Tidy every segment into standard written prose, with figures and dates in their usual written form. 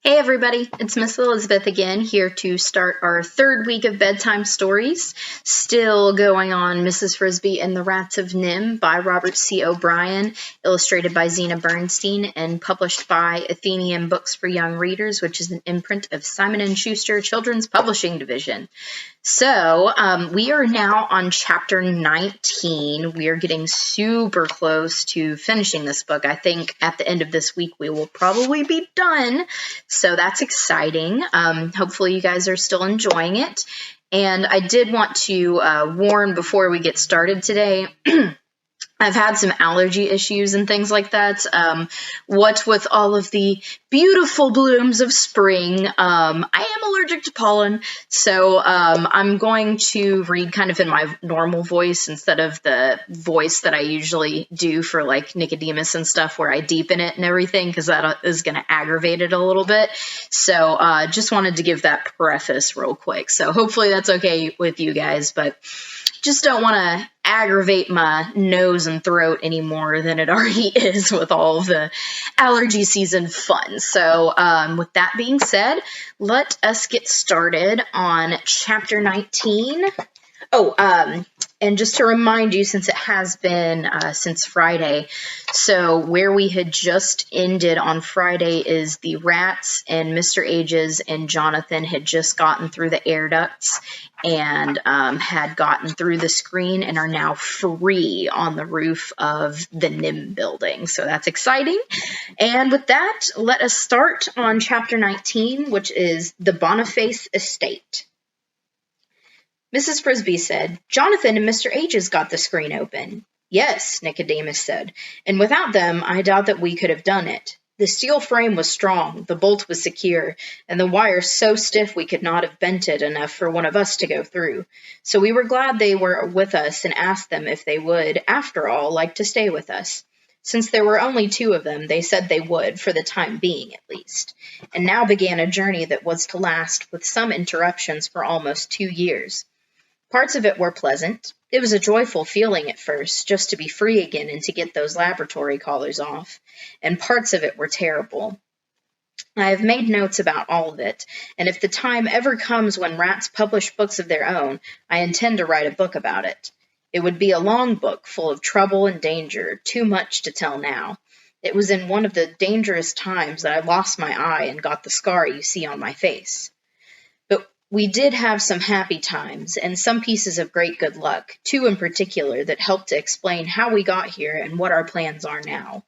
Hey everybody, it's Miss Elizabeth again, here to start our third week of bedtime stories. Still going on Mrs. Frisby and the Rats of NIMH by Robert C. O'Brien, illustrated by Zena Bernstein, and published by Athenian Books for Young Readers, which is an imprint of Simon & Schuster Children's Publishing Division. So we are now on chapter 19. We are getting super close to finishing this book. I think at the end of this week we will probably be done. So that's exciting. Hopefully you guys are still enjoying it. And I did want to warn before we get started today, I've had some allergy issues and things like that. What with all of the beautiful blooms of spring, I am allergic to pollen, so I'm going to read kind of in my normal voice instead of the voice that I usually do for like Nicodemus and stuff where I deepen it and everything, because that is going to aggravate it a little bit. So just wanted to give that preface real quick. So hopefully that's okay with you guys, but just don't want to aggravate my nose and throat any more than it already is with all of the allergy season fun. So with that being said, let us get started on chapter 19. And just to remind you, since it has been since Friday, so where we had just ended on Friday is the rats and Mr. Ages and Jonathan had just gotten through the air ducts and had gotten through the screen and are now free on the roof of the NIMH building. So that's exciting. And with that, let us start on chapter 19, which is the Boniface Estate. Mrs. Frisby said, "Jonathan and Mr. Ages got the screen open." "Yes," Nicodemus said, "and without them I doubt that we could have done it. The steel frame was strong, the bolt was secure, and the wire so stiff we could not have bent it enough for one of us to go through. So we were glad they were with us and asked them if they would, after all, like to stay with us. Since there were only two of them, they said they would, for the time being at least. And now began a journey that was to last, with some interruptions, for almost 2 years. Parts of it were pleasant. It was a joyful feeling at first, just to be free again and to get those laboratory collars off. And parts of it were terrible. I have made notes about all of it, and if the time ever comes when rats publish books of their own, I intend to write a book about it. It would be a long book, full of trouble and danger, too much to tell now. It was in one of the dangerous times that I lost my eye and got the scar you see on my face. We did have some happy times and some pieces of great good luck, two in particular that helped to explain how we got here and what our plans are now.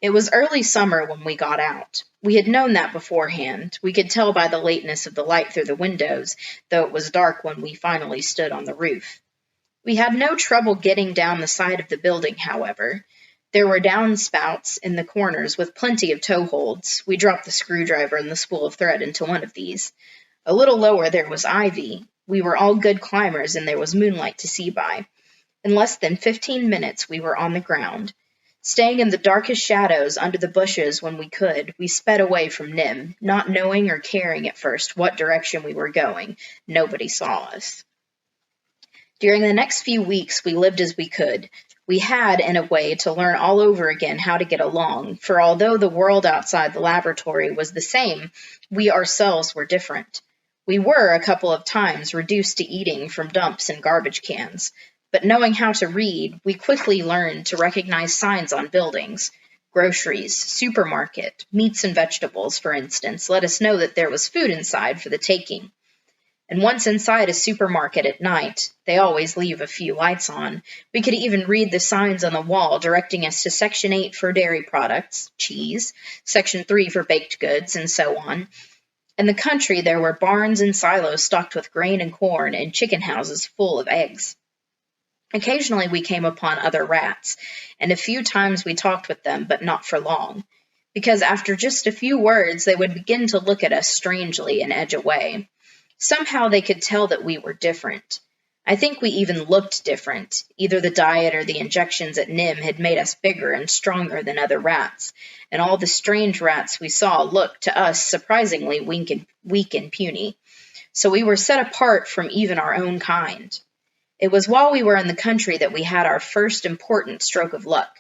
It was early summer when we got out. We had known that beforehand. We could tell by the lateness of the light through the windows, though it was dark when we finally stood on the roof. We had no trouble getting down the side of the building, however. There were downspouts in the corners with plenty of toe holds. We dropped the screwdriver and the spool of thread into one of these. A little lower there was ivy. We were all good climbers, and there was moonlight to see by. In less than 15 minutes we were on the ground. Staying in the darkest shadows under the bushes when we could, we sped away from NIMH, not knowing or caring at first what direction we were going. Nobody saw us. During the next few weeks we lived as we could. We had, in a way, to learn all over again how to get along, for although the world outside the laboratory was the same, we ourselves were different. We were, a couple of times, reduced to eating from dumps and garbage cans, but knowing how to read, we quickly learned to recognize signs on buildings. Groceries, supermarket, meats and vegetables, for instance, let us know that there was food inside for the taking. And once inside a supermarket at night, they always leave a few lights on, we could even read the signs on the wall directing us to Section 8 for dairy products, cheese, Section 3 for baked goods, and so on. In the country, there were barns and silos stocked with grain and corn, and chicken houses full of eggs. Occasionally we came upon other rats, and a few times we talked with them, but not for long, because after just a few words they would begin to look at us strangely and edge away. Somehow they could tell that we were different. I think we even looked different. Either the diet or the injections at NIMH had made us bigger and stronger than other rats, and all the strange rats we saw looked to us surprisingly weak and puny. So we were set apart from even our own kind. It was while we were in the country that we had our first important stroke of luck.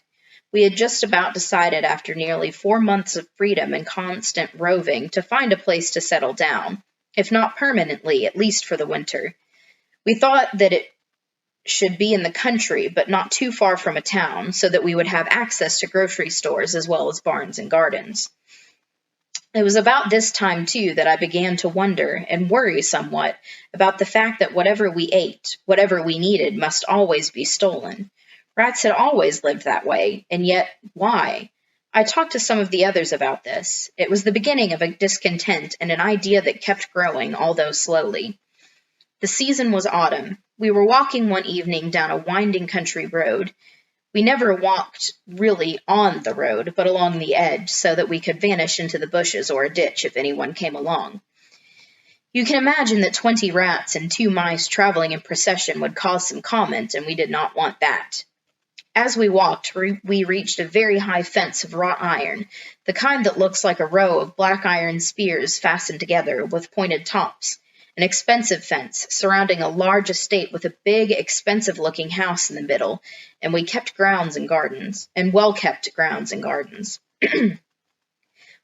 We had just about decided after nearly 4 months of freedom and constant roving to find a place to settle down, if not permanently, at least for the winter. We thought that it should be in the country, but not too far from a town, so that we would have access to grocery stores as well as barns and gardens. It was about this time, too, that I began to wonder and worry somewhat about the fact that whatever we ate, whatever we needed, must always be stolen. Rats had always lived that way, and yet why? I talked to some of the others about this. It was the beginning of a discontent and an idea that kept growing, although slowly. The season was autumn. We were walking one evening down a winding country road. We never walked really on the road, but along the edge, so that we could vanish into the bushes or a ditch if anyone came along. You can imagine that 20 rats and 2 mice traveling in procession would cause some comment, and we did not want that. As we walked, we reached a very high fence of wrought iron, the kind that looks like a row of black iron spears fastened together with pointed tops. An expensive fence surrounding a large estate with a big, expensive-looking house in the middle, and we kept grounds and gardens, and well-kept grounds and gardens.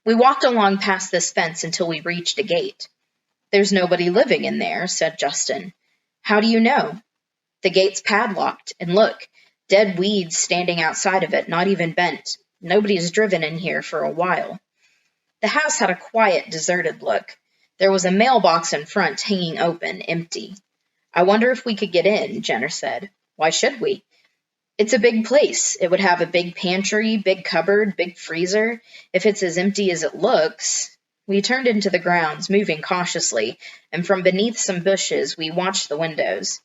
We walked along past this fence until we reached a gate. "There's nobody living in there," said Justin. "How do you know?" "The gate's padlocked, and look, dead weeds standing outside of it, not even bent. Nobody's driven in here for a while." The house had a quiet, deserted look. There was a mailbox in front, hanging open, empty. "I wonder if we could get in," Jenner said. "Why should we?" "It's a big place. It would have a big pantry, big cupboard, big freezer. If it's as empty as it looks—" We turned into the grounds, moving cautiously, and from beneath some bushes we watched the windows.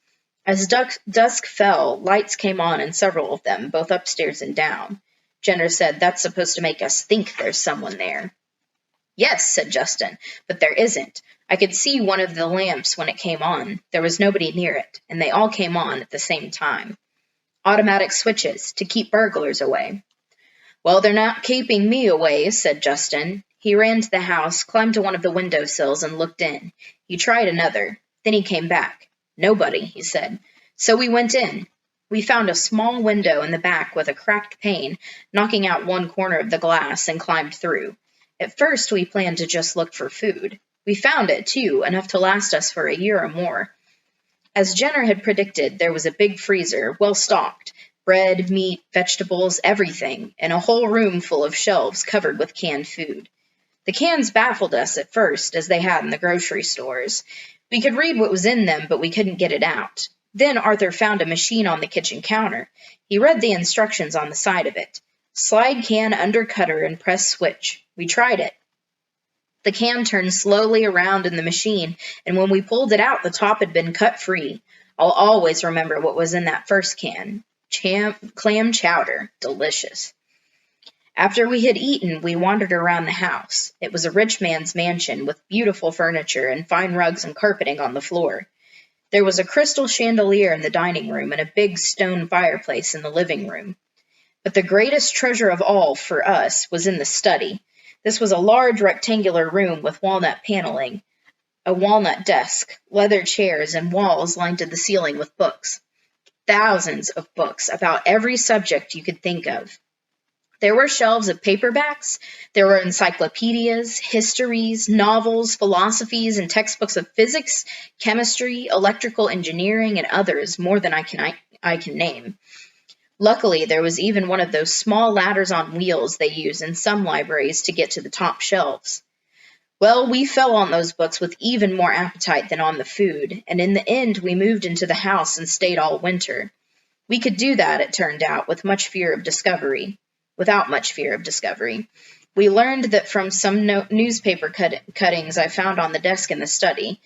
As dusk fell, lights came on in several of them, both upstairs and down. Jenner said, "That's supposed to make us think there's someone there." "Yes," said Justin, "but there isn't. I could see one of the lamps when it came on. There was nobody near it, and they all came on at the same time. Automatic switches, to keep burglars away." "Well, they're not keeping me away," said Justin. He ran to the house, climbed to one of the window sills, and looked in. He tried another. Then he came back. "Nobody," he said. So we went in. We found a small window in the back with a cracked pane, knocking out one corner of the glass, and climbed through. At first, we planned to just look for food. We found it, too, enough to last us for a year or more. As Jenner had predicted, there was a big freezer, well stocked, bread, meat, vegetables, everything, and a whole room full of shelves covered with canned food. The cans baffled us at first, as they had in the grocery stores. We could read what was in them, but we couldn't get it out. Then Arthur found a machine on the kitchen counter. He read the instructions on the side of it. "Slide can under cutter and press switch." We tried it. The can turned slowly around in the machine, and when we pulled it out, the top had been cut free. I'll always remember what was in that first can. Clam chowder. Delicious. After we had eaten, we wandered around the house. It was a rich man's mansion with beautiful furniture and fine rugs and carpeting on the floor. There was a crystal chandelier in the dining room and a big stone fireplace in the living room. But the greatest treasure of all for us was in the study. This was a large rectangular room with walnut paneling, a walnut desk, leather chairs, and walls lined to the ceiling with books. Thousands of books about every subject you could think of. There were shelves of paperbacks, there were encyclopedias, histories, novels, philosophies, and textbooks of physics, chemistry, electrical engineering, and others, more than I can name. Luckily, there was even one of those small ladders on wheels they use in some libraries to get to the top shelves. Well, we fell on those books with even more appetite than on the food, and in the end we moved into the house and stayed all winter. We could do that, it turned out, without much fear of discovery. We learned that from some newspaper cuttings I found on the desk in the study.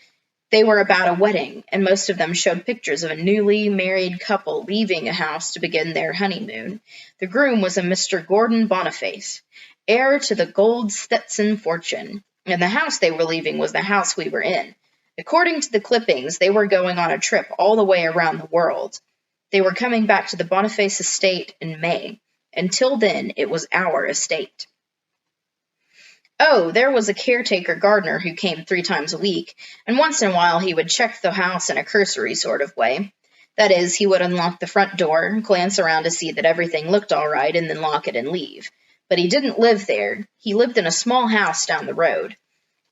They were about a wedding, and most of them showed pictures of a newly married couple leaving a house to begin their honeymoon. The groom was a Mr. Gordon Boniface, heir to the gold Stetson fortune, and the house they were leaving was the house we were in. According to the clippings, they were going on a trip all the way around the world. They were coming back to the Boniface estate in May. Until then, it was our estate. Oh, there was a caretaker gardener who came 3 times a week, and once in a while he would check the house in a cursory sort of way. That is, he would unlock the front door, glance around to see that everything looked all right, and then lock it and leave. But he didn't live there. He lived in a small house down the road,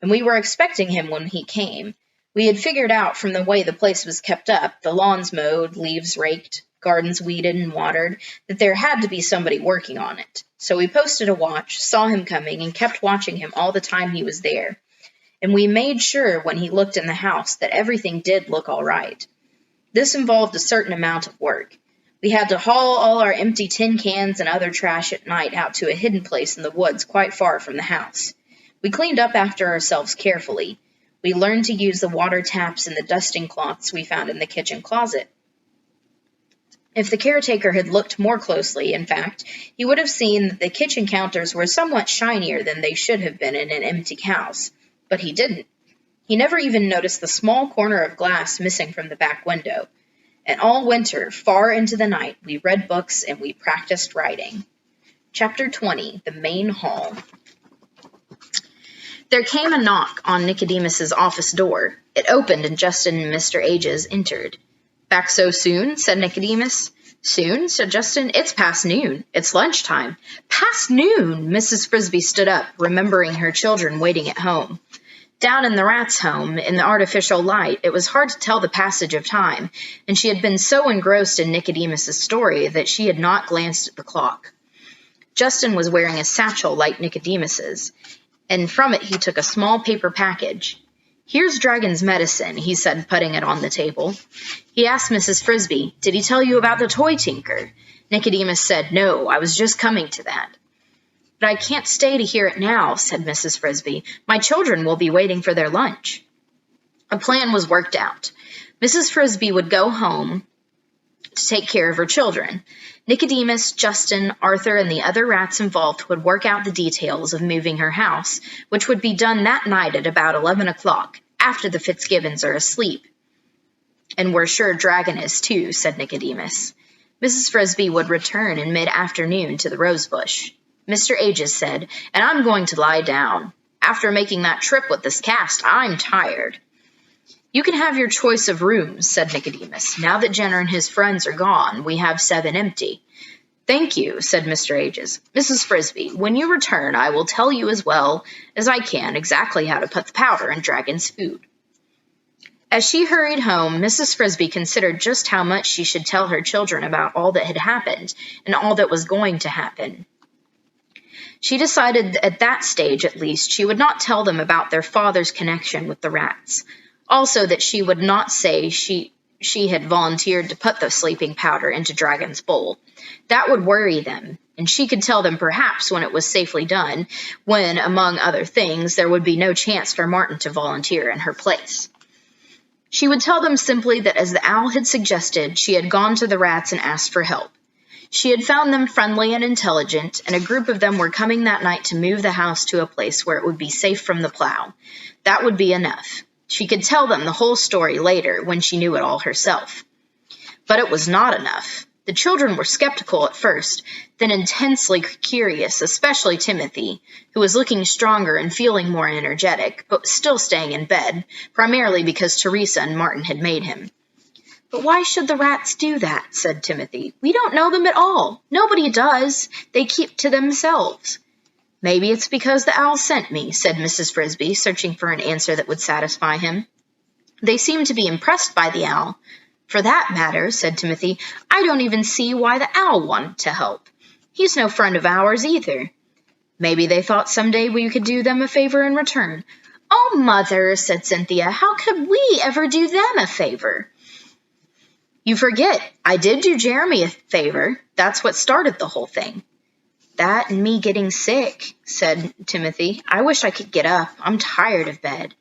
and we were expecting him when he came. We had figured out from the way the place was kept up, the lawns mowed, leaves raked, gardens weeded and watered, that there had to be somebody working on it. So we posted a watch, saw him coming, and kept watching him all the time he was there. And we made sure when he looked in the house that everything did look all right. This involved a certain amount of work. We had to haul all our empty tin cans and other trash at night out to a hidden place in the woods quite far from the house. We cleaned up after ourselves carefully. We learned to use the water taps and the dusting cloths we found in the kitchen closet. If the caretaker had looked more closely, in fact, he would have seen that the kitchen counters were somewhat shinier than they should have been in an empty house. But he didn't. He never even noticed the small corner of glass missing from the back window. And all winter, far into the night, we read books and we practiced writing. Chapter 20, The Main Hall. There came a knock on Nicodemus's office door. It opened and Justin and Mr. Ages entered. Back so soon? Said Nicodemus. Soon? Said Justin. It's past noon. It's lunchtime. Past noon! Mrs. Frisby stood up, remembering her children waiting at home. Down in the rats' home, in the artificial light, it was hard to tell the passage of time, and she had been so engrossed in Nicodemus's story that she had not glanced at the clock. Justin was wearing a satchel like Nicodemus's, and from it he took a small paper package. Here's Dragon's medicine, he said, putting it on the table. He asked Mrs. Frisby, did he tell you about the toy tinker? Nicodemus said, no, I was just coming to that. But I can't stay to hear it now, said Mrs. Frisby. My children will be waiting for their lunch. A plan was worked out. Mrs. Frisby would go home to take care of her children. Nicodemus, Justin, Arthur, and the other rats involved would work out the details of moving her house, which would be done that night at about 11 o'clock, after the Fitzgibbons are asleep. And we're sure Dragon is too, said Nicodemus. Mrs. Frisby would return in mid-afternoon to the rosebush. Mr. Ages said, and I'm going to lie down. After making that trip with this cast, I'm tired. You can have your choice of rooms, said Nicodemus. Now that Jenner and his friends are gone, we have 7 empty. Thank you, said Mr. Ages. Mrs. Frisby, when you return, I will tell you as well as I can exactly how to put the powder in Dragon's food. As she hurried home, Mrs. Frisby considered just how much she should tell her children about all that had happened and all that was going to happen. She decided that at that stage, at least, she would not tell them about their father's connection with the rats. Also that she would not say she had volunteered to put the sleeping powder into Dragon's bowl. That would worry them, and she could tell them perhaps when it was safely done, when, among other things, there would be no chance for Martin to volunteer in her place. She would tell them simply that as the owl had suggested, she had gone to the rats and asked for help. She had found them friendly and intelligent, and a group of them were coming that night to move the house to a place where it would be safe from the plow. That would be enough. She could tell them the whole story later, when she knew it all herself. But it was not enough. The children were skeptical at first, then intensely curious, especially Timothy, who was looking stronger and feeling more energetic, but was still staying in bed, primarily because Teresa and Martin had made him. But why should the rats do that? Said Timothy. We don't know them at all. Nobody does. They keep to themselves. Maybe it's because the owl sent me, said Mrs. Frisby, searching for an answer that would satisfy him. They seem to be impressed by the owl. For that matter, said Timothy, I don't even see why the owl wanted to help. He's no friend of ours either. Maybe they thought someday we could do them a favor in return. Oh, Mother, said Cynthia, how could we ever do them a favor? You forget, I did do Jeremy a favor. That's what started the whole thing. That and me getting sick, said Timothy. I wish I could get up. I'm tired of bed.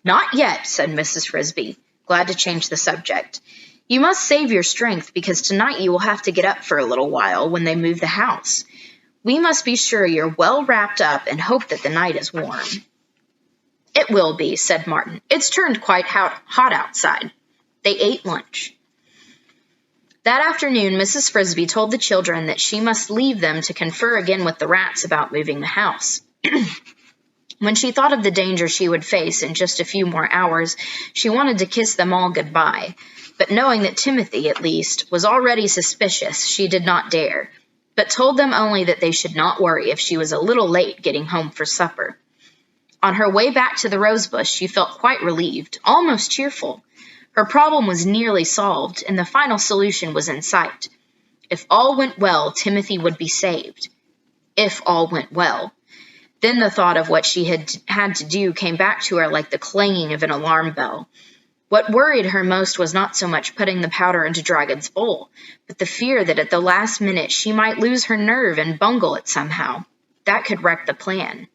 Not yet, said Mrs. Frisby, glad to change the subject. You must save your strength, because tonight you will have to get up for a little while when they move the house. We must be sure you're well wrapped up and hope that the night is warm. It will be, said Martin. It's turned quite hot outside. They ate lunch. That afternoon, Mrs. Frisby told the children that she must leave them to confer again with the rats about moving the house. When she thought of the danger she would face in just a few more hours, she wanted to kiss them all goodbye. But knowing that Timothy, at least, was already suspicious, she did not dare, but told them only that they should not worry if she was a little late getting home for supper. On her way back to the rosebush, she felt quite relieved, almost cheerful. Her problem was nearly solved, and the final solution was in sight. If all went well, Timothy would be saved. If all went well. Then the thought of what she had to do came back to her like the clanging of an alarm bell. What worried her most was not so much putting the powder into Dragon's bowl, but the fear that at the last minute she might lose her nerve and bungle it somehow. That could wreck the plan.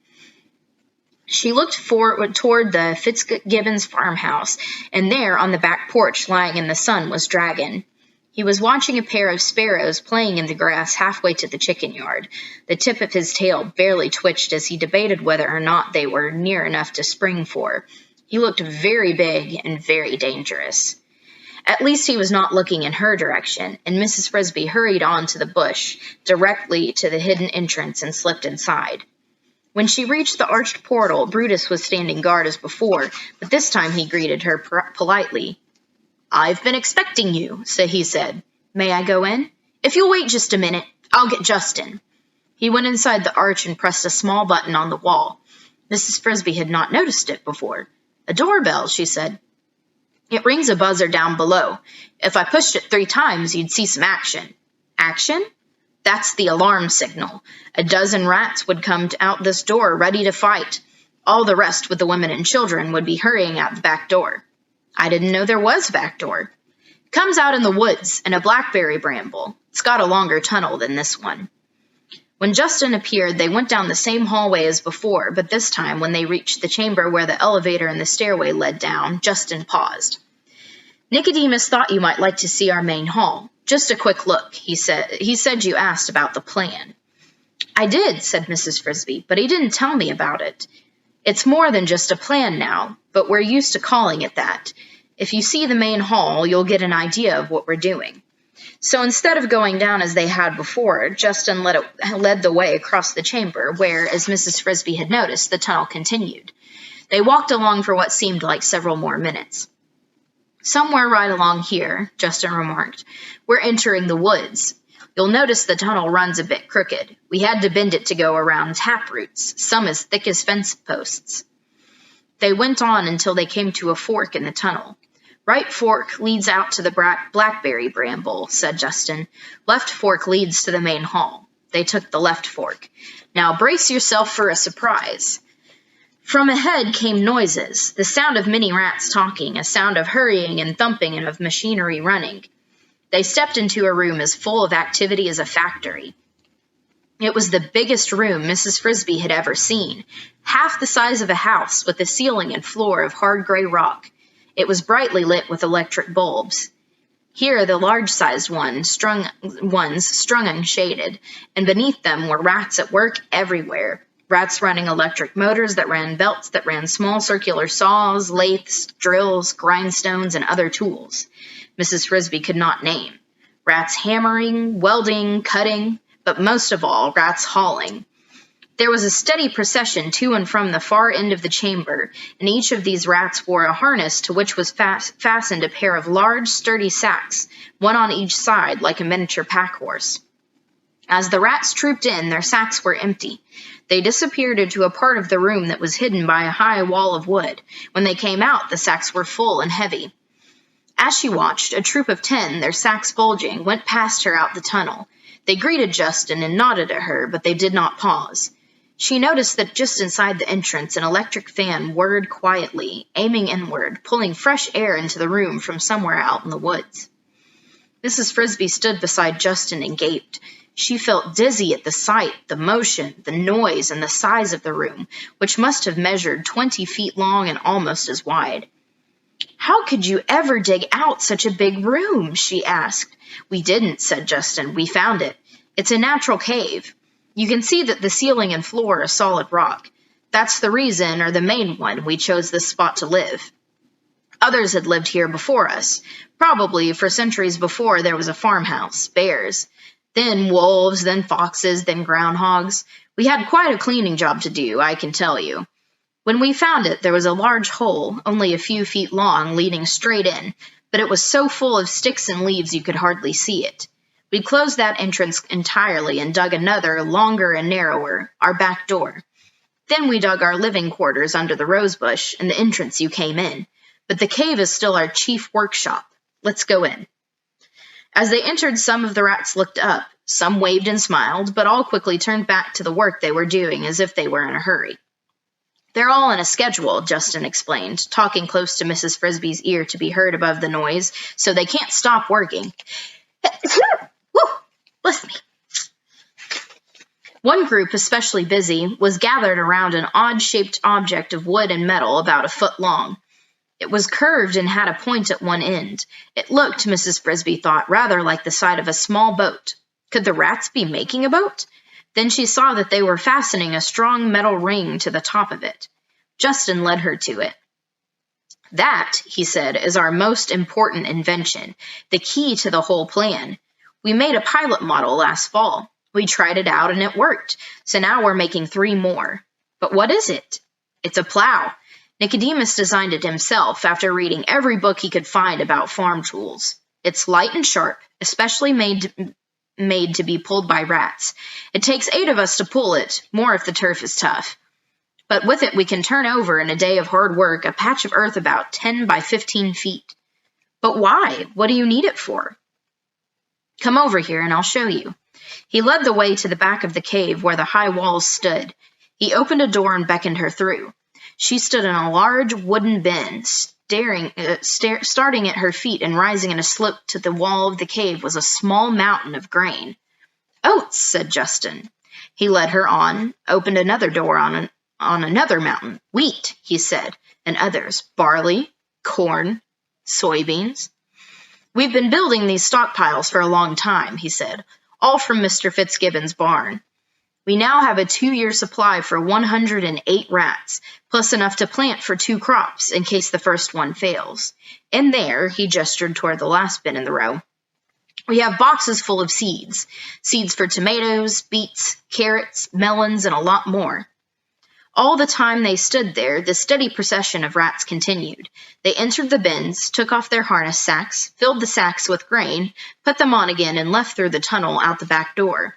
She looked toward the Fitzgibbons farmhouse, and there, on the back porch, lying in the sun, was Dragon. He was watching a pair of sparrows playing in the grass halfway to the chicken yard. The tip of his tail barely twitched as he debated whether or not they were near enough to spring for. He looked very big and very dangerous. At least he was not looking in her direction, and Mrs. Frisby hurried on to the bush, directly to the hidden entrance, and slipped inside. When she reached the arched portal, Brutus was standing guard as before, but this time he greeted her politely. "I've been expecting you," he said. "May I go in?" "If you'll wait just a minute, I'll get Justin." He went inside the arch and pressed a small button on the wall. Mrs. Frisby had not noticed it before. "A doorbell," she said. "It rings a buzzer down below. If I pushed it 3 times, you'd see some action." "Action?" "That's the alarm signal. A dozen rats would come out this door ready to fight. All the rest, with the women and children, would be hurrying out the back door." "I didn't know there was a back door." "Comes out in the woods, in a blackberry bramble. It's got a longer tunnel than this one." When Justin appeared, they went down the same hallway as before, but this time, when they reached the chamber where the elevator and the stairway led down, Justin paused. "Nicodemus thought you might like to see our main hall. Just a quick look," he said. "He said you asked about the plan." "I did," said Mrs. Frisby, "but he didn't tell me about it. It's more than just a plan now, but we're used to calling it that. If you see the main hall, you'll get an idea of what we're doing." So instead of going down as they had before, Justin led the way across the chamber, where, as Mrs. Frisby had noticed, the tunnel continued. They walked along for what seemed like several more minutes. "Somewhere right along here," Justin remarked, "we're entering the woods. You'll notice the tunnel runs a bit crooked. We had to bend it to go around taproots, some as thick as fence posts." They went on until they came to a fork in the tunnel. "Right fork leads out to the blackberry bramble," said Justin. "Left fork leads to the main hall." They took the left fork. "Now brace yourself for a surprise." From ahead came noises, the sound of many rats talking, a sound of hurrying and thumping and of machinery running. They stepped into a room as full of activity as a factory. It was the biggest room Mrs. Frisby had ever seen, half the size of a house, with a ceiling and floor of hard gray rock. It was brightly lit with electric bulbs. Here the large-sized ones strung unshaded, and beneath them were rats at work everywhere. Rats running electric motors that ran belts that ran small circular saws, lathes, drills, grindstones, and other tools Mrs. Frisby could not name. Rats hammering, welding, cutting, but most of all, rats hauling. There was a steady procession to and from the far end of the chamber, and each of these rats wore a harness to which was fastened a pair of large, sturdy sacks, one on each side like a miniature pack-horse. As the rats trooped in, their sacks were empty. They disappeared into a part of the room that was hidden by a high wall of wood. When they came out, the sacks were full and heavy. As she watched, a troop of 10, their sacks bulging, went past her out the tunnel. They greeted Justin and nodded at her, but they did not pause. She noticed that just inside the entrance, an electric fan whirred quietly, aiming inward, pulling fresh air into the room from somewhere out in the woods. Mrs. Frisby stood beside Justin and gaped. She felt dizzy at the sight, the motion, the noise, and the size of the room, which must have measured 20 feet long and almost as wide. "How could you ever dig out such a big room?" she asked. "We didn't," said Justin. "We found it. It's a natural cave. You can see that the ceiling and floor are solid rock. That's the reason, or the main one, we chose this spot to live. Others had lived here before us. Probably, for centuries before, there was a farmhouse, bears, then wolves, then foxes, then groundhogs. We had quite a cleaning job to do, I can tell you. When we found it, there was a large hole, only a few feet long, leading straight in, but it was so full of sticks and leaves you could hardly see it. We closed that entrance entirely and dug another, longer and narrower, our back door. Then we dug our living quarters under the rosebush and the entrance you came in. But the cave is still our chief workshop. Let's go in. As they entered, some of the rats looked up. Some waved and smiled, but all quickly turned back to the work they were doing as if they were in a hurry. They're all in a schedule, Justin explained, talking close to Mrs. Frisby's ear to be heard above the noise, so they can't stop working. Woo! Bless me. One group, especially busy, was gathered around an odd-shaped object of wood and metal about a foot long. It was curved and had a point at one end. It looked, Mrs. Frisby thought, rather like the side of a small boat. Could the rats be making a boat? Then she saw that they were fastening a strong metal ring to the top of it. Justin led her to it. That, he said, is our most important invention, the key to the whole plan. We made a pilot model last fall. We tried it out and it worked, so now we're making 3 more. But what is it? It's a plow. Nicodemus designed it himself after reading every book he could find about farm tools. It's light and sharp, especially made to be pulled by rats. It takes 8 of us to pull it, more if the turf is tough. But with it we can turn over in a day of hard work a patch of earth about 10 by 15 feet. But why? What do you need it for? Come over here and I'll show you. He led the way to the back of the cave where the high walls stood. He opened a door and beckoned her through. She stood in a large wooden bin, starting at her feet and rising in a slope to the wall of the cave was a small mountain of grain. Oats, said Justin. He led her on, opened another door on another mountain. Wheat, he said, and others, barley, corn, soybeans. We've been building these stockpiles for a long time, he said, all from Mr. Fitzgibbon's barn. We now have a 2-year supply for 108 rats, plus enough to plant for 2 crops in case the first one fails. In there, he gestured toward the last bin in the row, we have boxes full of seeds. Seeds for tomatoes, beets, carrots, melons, and a lot more. All the time they stood there, the steady procession of rats continued. They entered the bins, took off their harness sacks, filled the sacks with grain, put them on again, and left through the tunnel out the back door.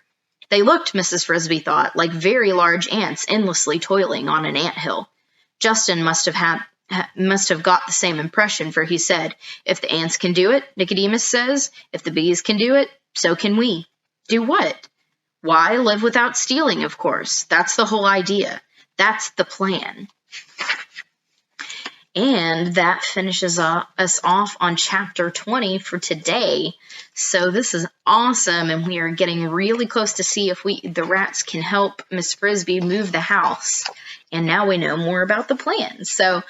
They looked, Mrs. Frisby thought, like very large ants endlessly toiling on an anthill. Justin must have got the same impression, for he said, "If the ants can do it," Nicodemus says, "if the bees can do it, so can we." Do what? Why, live without stealing, of course. That's the whole idea. That's the plan. And that finishes us off on chapter 20 for today. So this is awesome, and we are getting really close to see if the rats can help Miss Frisby move the house. And now we know more about the plan. So,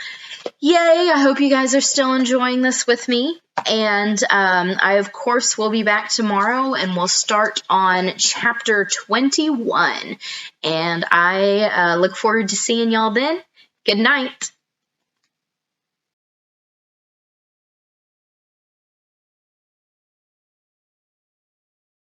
yay! I hope you guys are still enjoying this with me. And I, of course, will be back tomorrow, and we'll start on chapter 21. And I look forward to seeing y'all then. Good night.